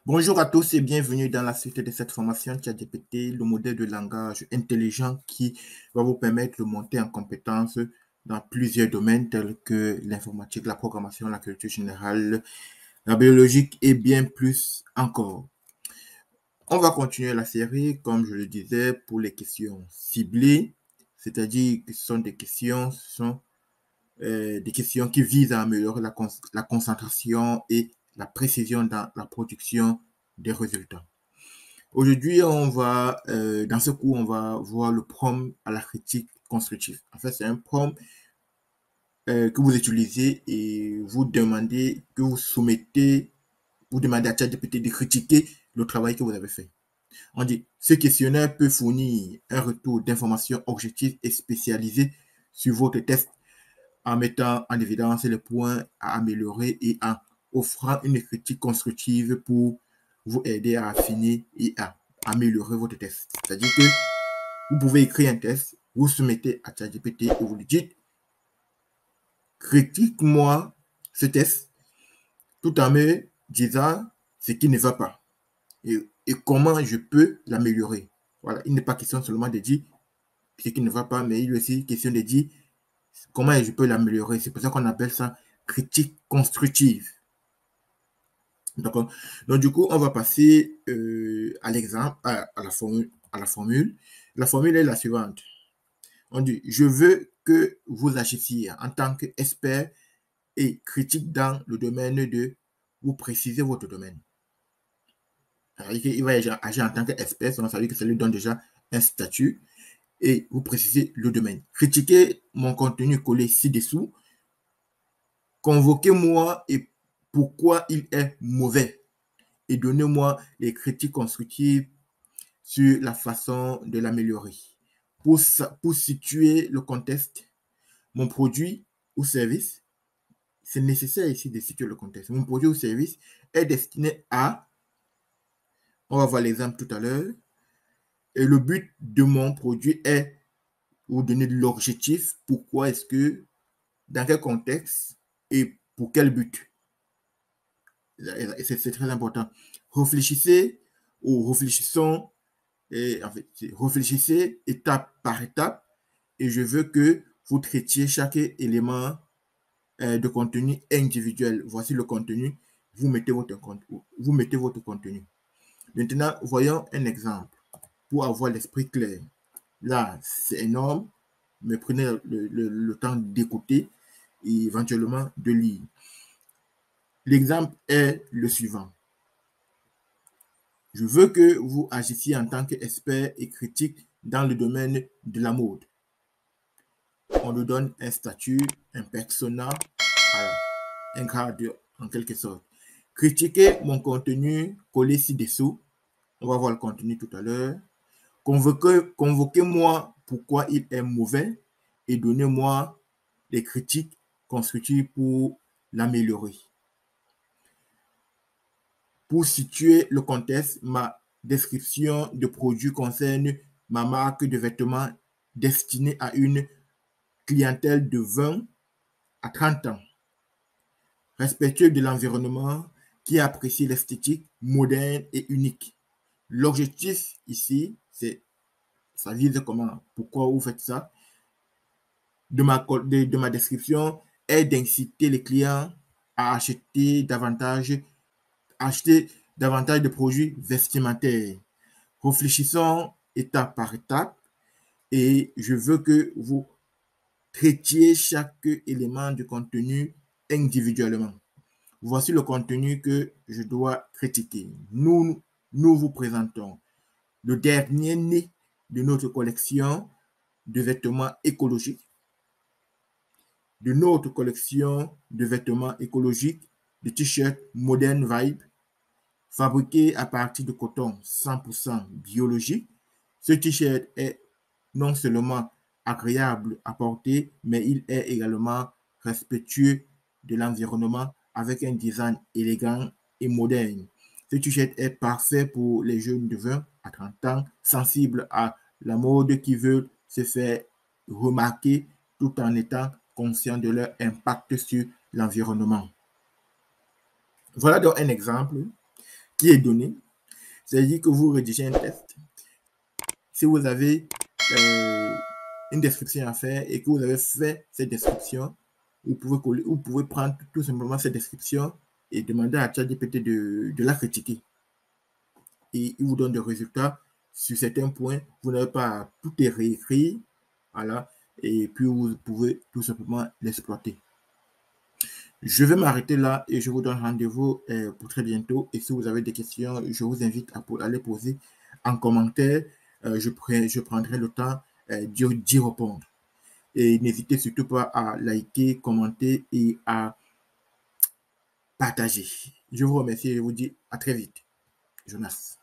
Bonjour à tous et bienvenue dans la suite de cette formation ChatGPT, le modèle de langage intelligent qui va vous permettre de monter en compétences dans plusieurs domaines tels que l'informatique, la programmation, la culture générale, la biologique et bien plus encore. On va continuer la série, comme je le disais, pour les questions ciblées, c'est-à-dire que ce sont des questions qui visent à améliorer la concentration et la précision dans la production des résultats. Aujourd'hui, dans ce cours, on va voir le prompt à la critique constructive. En fait, c'est un prompt que vous utilisez et vous demandez à ChatGPT de critiquer le travail que vous avez fait. On dit, ce questionnaire peut fournir un retour d'informations objectives et spécialisées sur votre test en mettant en évidence les points à améliorer et en offrant une critique constructive pour vous aider à affiner et à améliorer votre test. C'est-à-dire que vous pouvez écrire un test, vous soumettez à ChatGPT et vous lui dites critique-moi ce test tout en me disant ce qui ne va pas et comment je peux l'améliorer. Voilà, il n'est pas question seulement de dire ce qui ne va pas, mais il est aussi question de dire comment je peux l'améliorer. C'est pour ça qu'on appelle ça critique constructive. D'accord. Donc, du coup, on va passer à l'exemple, à la formule. La formule est la suivante. On dit, je veux que vous agissiez en tant qu'expert et critique dans le domaine de, vous précisez votre domaine. Il va agir en tant qu'expert, donc ça veut dire que ça lui donne déjà un statut et vous précisez le domaine. Critiquez mon contenu collé ci-dessous. Convoquez-moi et pourquoi il est mauvais. Et donnez-moi les critiques constructives sur la façon de l'améliorer. Pour situer le contexte, mon produit ou service, c'est nécessaire ici de situer le contexte. Mon produit ou service est destiné à, on va voir l'exemple tout à l'heure, et le but de mon produit est vous donner l'objectif, pourquoi est-ce que, dans quel contexte et pour quel but. C'est très important. Réfléchissez ou réfléchissons, et en fait, réfléchissez étape par étape et je veux que vous traitiez chaque élément de contenu individuel. Voici le contenu, vous mettez votre contenu. Maintenant, voyons un exemple pour avoir l'esprit clair. Là, c'est énorme, mais prenez le temps d'écouter et éventuellement de lire. L'exemple est le suivant. Je veux que vous agissiez en tant qu'expert et critique dans le domaine de la mode. On nous donne un statut, un persona, un grade en quelque sorte. Critiquez mon contenu collé ci-dessous. On va voir le contenu tout à l'heure. Convoquez-moi pourquoi il est mauvais et donnez-moi les critiques constructives pour l'améliorer. Pour situer le contexte, ma description de produit concerne ma marque de vêtements destinée à une clientèle de 20 à 30 ans, respectueux de l'environnement, qui apprécie l'esthétique moderne et unique. L'objectif ici, ça vise comment, pourquoi vous faites ça, de ma description est d'inciter les clients à acheter davantage de produits vestimentaires. Réfléchissons étape par étape et je veux que vous traitiez chaque élément du contenu individuellement. Voici le contenu que je dois critiquer. Nous vous présentons le dernier né de notre collection de vêtements écologiques, de t-shirts Modern Vibe, fabriqués à partir de coton 100% biologique. Ce t-shirt est non seulement agréable à porter, mais il est également respectueux de l'environnement avec un design élégant et moderne. Ce t-shirt est parfait pour les jeunes de 20 à 30 ans, sensibles à la mode qui veulent se faire remarquer tout en étant conscients de leur impact sur l'environnement. Voilà donc un exemple qui est donné. C'est-à-dire que vous rédigez un test. Si vous avez une description à faire et que vous avez fait cette description, vous pouvez prendre tout simplement cette description et demander à ChatGPT de la critiquer. Et il vous donne des résultats sur certains points. Vous n'avez pas à tout réécrire. Voilà. Et puis, vous pouvez tout simplement l'exploiter. Je vais m'arrêter là et je vous donne rendez-vous pour très bientôt. Et si vous avez des questions, je vous invite à les poser en commentaire. Je prendrai le temps d'y répondre. Et n'hésitez surtout pas à liker, commenter et à partager. Je vous remercie et je vous dis à très vite. Jonas.